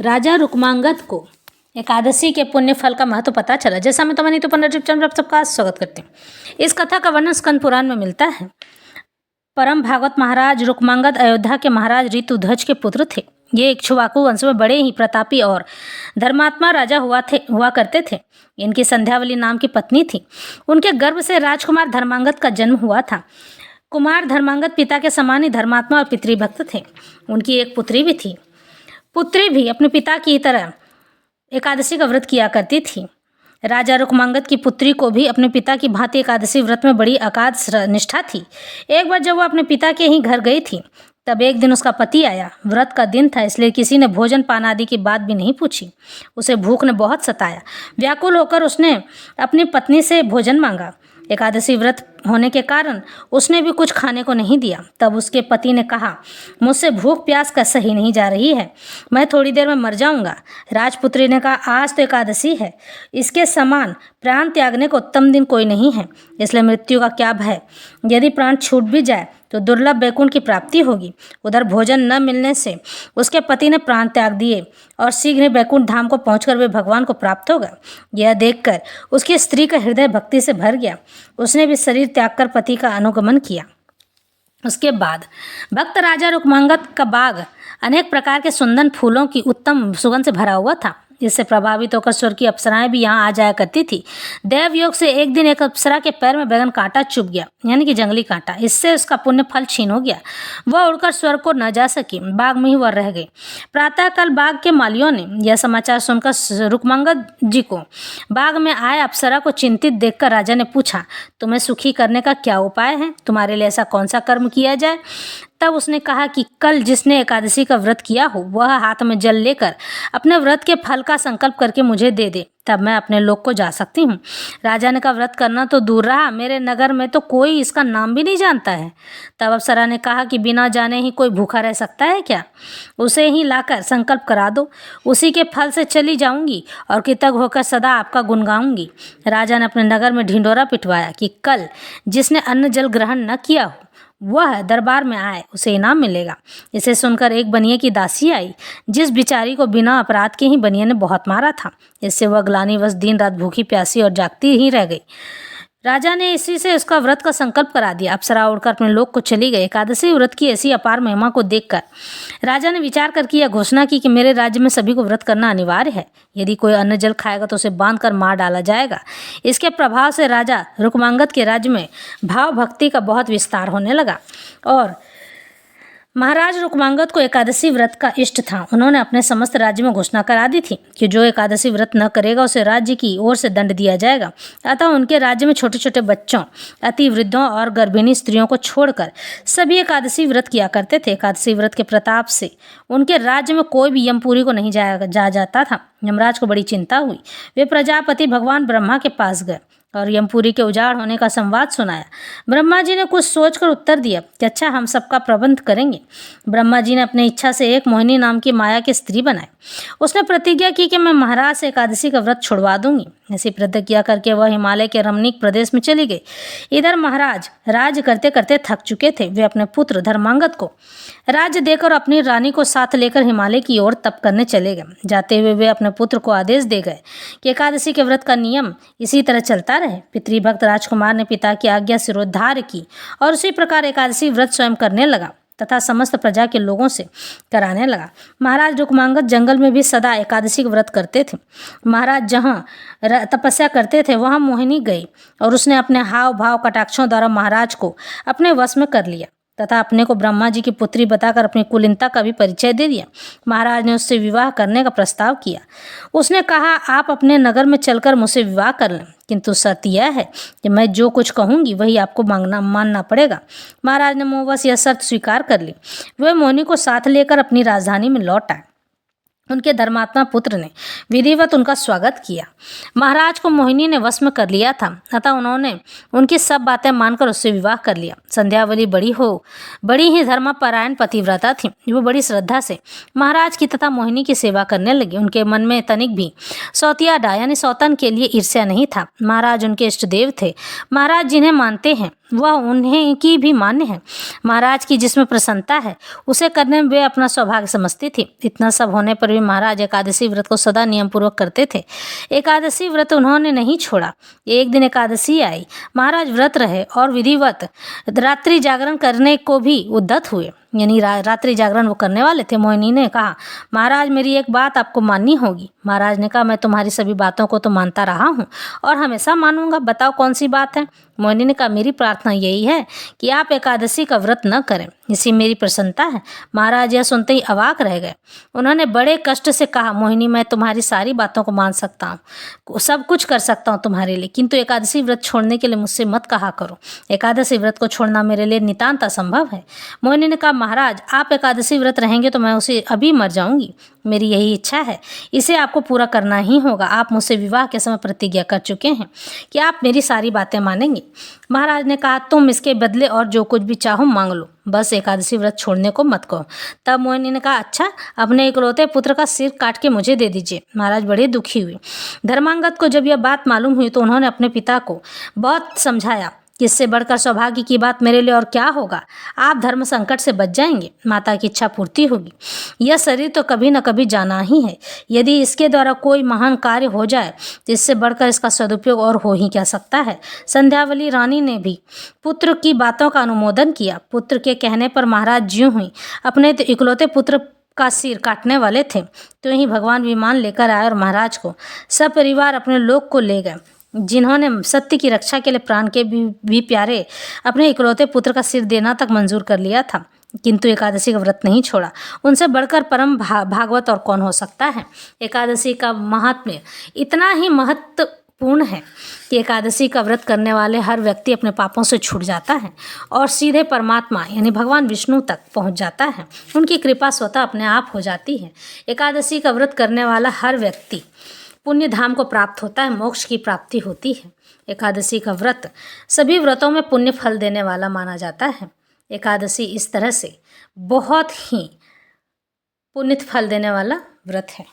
राजा रुक्मांगद को एकादशी के पुण्य फल का महत्व पता चला। जैसा मैं तुम्हारी तो पंडित चंद्र आप सबका स्वागत करते हैं। इस कथा का वर्णन स्कंद पुराण में मिलता है। परम भागवत महाराज रुक्मांगद अयोध्या के महाराज ऋतुध्वज के पुत्र थे। ये इक्ष्वाकु वंश में बड़े ही प्रतापी और धर्मात्मा राजा हुआ करते थे। इनकी संध्यावली नाम की पत्नी थी। उनके गर्भ से राजकुमार धर्मांगद का जन्म हुआ था। कुमार धर्मांगद पिता के समान ही धर्मात्मा और पितृभक्त थे। उनकी एक पुत्री भी थी। पुत्री भी अपने पिता की तरह एकादशी का व्रत किया करती थी। राजा रुक्मांगद की पुत्री को भी अपने पिता की भांति एकादशी व्रत में बड़ी अगाध निष्ठा थी। एक बार जब वह अपने पिता के ही घर गई थी, तब एक दिन उसका पति आया। व्रत का दिन था, इसलिए किसी ने भोजन पान आदि की बात भी नहीं पूछी। उसे भूख ने बहुत सताया। व्याकुल होकर उसने अपनी पत्नी से भोजन मांगा। एकादशी व्रत होने के कारण उसने भी कुछ खाने को नहीं दिया। तब उसके पति ने कहा, मुझसे भूख प्यास का सही नहीं जा रही है, मैं थोड़ी देर में मर जाऊंगा। राजपुत्री ने कहा, आज तो एकादशी है, इसके समान प्राण त्यागने को उत्तम दिन कोई नहीं है, इसलिए मृत्यु का क्या भय। यदि प्राण छूट भी जाए तो दुर्लभ वैकुंठ की प्राप्ति होगी। उधर भोजन न मिलने से उसके पति ने प्राण त्याग दिए और शीघ्र ही वैकुंठ धाम को पहुंचकर वे भगवान को प्राप्त हो गए। यह देखकर उसकी स्त्री का हृदय भक्ति से भर गया। उसने भी शरीर त्याग कर पति का अनुगमन किया। उसके बाद भक्त राजा रुक्मांगद का बाग अनेक प्रकार के सुंदर फूलों की उत्तम सुगंध से भरा हुआ था। इससे प्रभावित होकर स्वर्ग की अप्सराएं भी यहाँ आ जाया करती थी। देव योग से एक दिन एक अप्सरा के पैर में बैगन कांटा चुभ गया, यानी कि जंगली कांटा। इससे उसका पुण्य फल छीन हो गया। वह उड़कर स्वर्ग को न जा सकी, बाग में ही वह रह गई। प्रातःकाल बाग के मालियों ने यह समाचार सुनकर रुक्मांगद जी को बाग में आए अप्सरा को चिंतित देखकर राजा ने पूछा, तुम्हें सुखी करने का क्या उपाय है? तुम्हारे लिए ऐसा कौन सा कर्म किया जाए? तब उसने कहा कि कल जिसने एकादशी का व्रत किया हो वह हाथ में जल लेकर अपने व्रत के फल का संकल्प करके मुझे दे दे, तब मैं अपने लोक को जा सकती हूँ। राजा ने कहा, व्रत करना तो दूर रहा, मेरे नगर में तो कोई इसका नाम भी नहीं जानता है। तब अप्सरा ने कहा कि बिना जाने ही कोई भूखा रह सकता है क्या? उसे ही लाकर संकल्प करा दो, उसी के फल से चली जाऊंगी और कृतज्ञ होकर सदा आपका गुण गाऊंगी। राजा ने अपने नगर में ढिंडोरा पिटवाया कि कल जिसने अन्न जल ग्रहण न किया हो वह दरबार में आए, उसे इनाम मिलेगा। इसे सुनकर एक बनिए की दासी आई, जिस बिचारी को बिना अपराध के ही बनिए ने बहुत मारा था। इससे वह ग्लानिवश दिन रात भूखी प्यासी और जागती ही रह गई। राजा ने इसी से उसका व्रत का संकल्प करा दिया। अप्सरा उड़कर अपने लोक को चली गई। एकादशी व्रत की ऐसी अपार महिमा को देखकर राजा ने विचार करके यह घोषणा की कि मेरे राज्य में सभी को व्रत करना अनिवार्य है। यदि कोई अन्न जल खाएगा तो उसे बांध कर मार डाला जाएगा। इसके प्रभाव से राजा रुक्मांगद के राज्य में भाव भक्ति का बहुत विस्तार होने लगा और महाराज रुक्मांगद को एकादशी व्रत का इष्ट था। उन्होंने अपने समस्त राज्य में घोषणा करा दी थी कि जो एकादशी व्रत न करेगा उसे राज्य की ओर से दंड दिया जाएगा। अतः उनके राज्य में छोटे छोटे बच्चों, अति वृद्धों और गर्भिणी स्त्रियों को छोड़कर सभी एकादशी व्रत किया करते थे। एकादशी व्रत के प्रताप से उनके राज्य में कोई भी यमपुरी को नहीं जाता था। यमराज को बड़ी चिंता हुई। वे प्रजापति भगवान ब्रह्मा के पास गए और यमपुरी के उजाड़ होने का संवाद सुनाया। ब्रह्मा जी ने कुछ सोचकर उत्तर दिया कि अच्छा, हम सबका प्रबंध करेंगे। ब्रह्मा जी ने अपनी इच्छा से एक मोहिनी नाम की माया की स्त्री बनाई। उसने प्रतिज्ञा की कि मैं महाराज से एकादशी का व्रत छुड़वा दूंगी। ऐसी प्रतिज्ञा करके वह हिमालय के रमणीक प्रदेश में चली गई। इधर महाराज राज्य करते करते थक चुके थे। वे अपने पुत्र धर्मांगद को राज्य देकर अपनी रानी को साथ लेकर हिमालय की ओर तप करने चले गए। जाते हुए वे अपने पुत्र को आदेश दे गए कि एकादशी के व्रत का नियम इसी तरह चलता रहे। पितृभक्त राजकुमार ने पिता की आज्ञा सिरोद्धार की और उसी प्रकार एकादशी व्रत स्वयं करने लगा तथा समस्त प्रजा के लोगों से कराने लगा। महाराज रुक्मांगद जंगल में भी सदा एकादशी का व्रत करते थे। महाराज जहाँ तपस्या करते थे वहाँ मोहिनी गई और उसने अपने हाव भाव कटाक्षों द्वारा महाराज को अपने वश में कर लिया तथा अपने को ब्रह्मा जी की पुत्री बताकर अपनी कुलीनता का भी परिचय दे दिया। महाराज ने उससे विवाह करने का प्रस्ताव किया। उसने कहा, आप अपने नगर में चलकर मुझसे विवाह कर लें, किंतु शर्त यह है कि मैं जो कुछ कहूँगी वही आपको मानना पड़ेगा। महाराज ने मोहवश यह शर्त स्वीकार कर ली। वे मोहिनी को साथ लेकर अपनी राजधानी में लौट आए। उनके धर्मात्मा पुत्र ने विधिवत उनका स्वागत किया। महाराज को मोहिनी ने वश में कर लिया था, अतः उन्होंने उनकी सब बातें मानकर उससे विवाह कर लिया। संध्यावली बड़ी ही धर्मपरायण पतिव्रता थी। वो बड़ी श्रद्धा से महाराज की तथा मोहिनी की सेवा करने लगी। उनके मन में तनिक भी सौतियाडा यानी सौतन के लिए ईर्ष्या नहीं था। महाराज उनके इष्ट देव थे। महाराज जिन्हें मानते हैं वह उन्हें की भी मान्य है। महाराज की जिसमें प्रसन्नता है उसे करने में वे अपना सौभाग्य समझती थी। इतना सब होने पर भी महाराज एकादशी व्रत को सदा नियम पूर्वक करते थे। एकादशी व्रत उन्होंने नहीं छोड़ा। एक दिन एकादशी आई, महाराज व्रत रहे और विधिवत रात्रि जागरण करने को भी उद्यत हुए, यानी रात्रि जागरण वो करने वाले थे। मोहिनी ने कहा, महाराज मेरी एक बात आपको माननी होगी। महाराज ने कहा, मैं तुम्हारी सभी बातों को तो मानता रहा हूँ और हमेशा मानूंगा, बताओ कौन सी बात है। मोहिनी ने कहा, मेरी प्रार्थना यही है कि आप एकादशी का व्रत न करें, इसी मेरी प्रसन्नता है। महाराज यह सुनते ही अवाक रह गए। उन्होंने बड़े कष्ट से कहा, मोहिनी मैं तुम्हारी सारी बातों को मान सकता हूँ, सब कुछ कर सकता हूँ तुम्हारे लिए, किंतु एकादशी व्रत छोड़ने के लिए मुझसे मत कहा करो। एकादशी व्रत को छोड़ना मेरे लिए नितांत असंभव है। मोहिनी ने कहा, महाराज आप एकादशी व्रत रहेंगे तो मैं उसे अभी मर जाऊंगी। मेरी यही इच्छा है, इसे आपको पूरा करना ही होगा। आप मुझसे विवाह के समय प्रतिज्ञा कर चुके हैं कि आप मेरी सारी बातें मानेंगे। महाराज ने कहा, तुम इसके बदले और जो कुछ भी चाहो मांग लो, बस एकादशी व्रत छोड़ने को मत कहो। तब मोहिनी ने कहा, अच्छा अपने इकलौते पुत्र का सिर काट के मुझे दे दीजिए। महाराज बड़े दुखी हुए। धर्मांगद को जब यह बात मालूम हुई तो उन्होंने अपने पिता को बहुत समझाया कि इससे बढ़कर सौभाग्य की बात मेरे लिए और क्या होगा। आप धर्म संकट से बच जाएंगे, माता की इच्छा पूर्ति होगी। यह शरीर तो कभी न कभी जाना ही है। यदि इसके द्वारा कोई महान कार्य हो जाए तो इससे बढ़कर इसका सदुपयोग और हो ही क्या सकता है। संध्यावली रानी ने भी पुत्र की बातों का अनुमोदन किया। पुत्र के कहने पर महाराज ज्यों हुई अपने इकलौते पुत्र का सिर काटने वाले थे तो ही भगवान विमान लेकर आए और महाराज को सपरिवार अपने लोक को ले गए। जिन्होंने सत्य की रक्षा के लिए प्राण के भी प्यारे अपने इकलौते पुत्र का सिर देना तक मंजूर कर लिया था, किंतु एकादशी का व्रत नहीं छोड़ा। उनसे बढ़कर परम भागवत और कौन हो सकता है। एकादशी का महात्म्य इतना ही महत्वपूर्ण है कि एकादशी का व्रत करने वाले हर व्यक्ति अपने पापों से छूट जाता है और सीधे परमात्मा यानी भगवान विष्णु तक पहुंच जाता है। उनकी कृपा स्वतः अपने आप हो जाती है। एकादशी का व्रत करने वाला हर व्यक्ति पुण्य धाम को प्राप्त होता है, मोक्ष की प्राप्ति होती है। एकादशी का व्रत सभी व्रतों में पुण्य फल देने वाला माना जाता है। एकादशी इस तरह से बहुत ही पुण्य फल देने वाला व्रत है।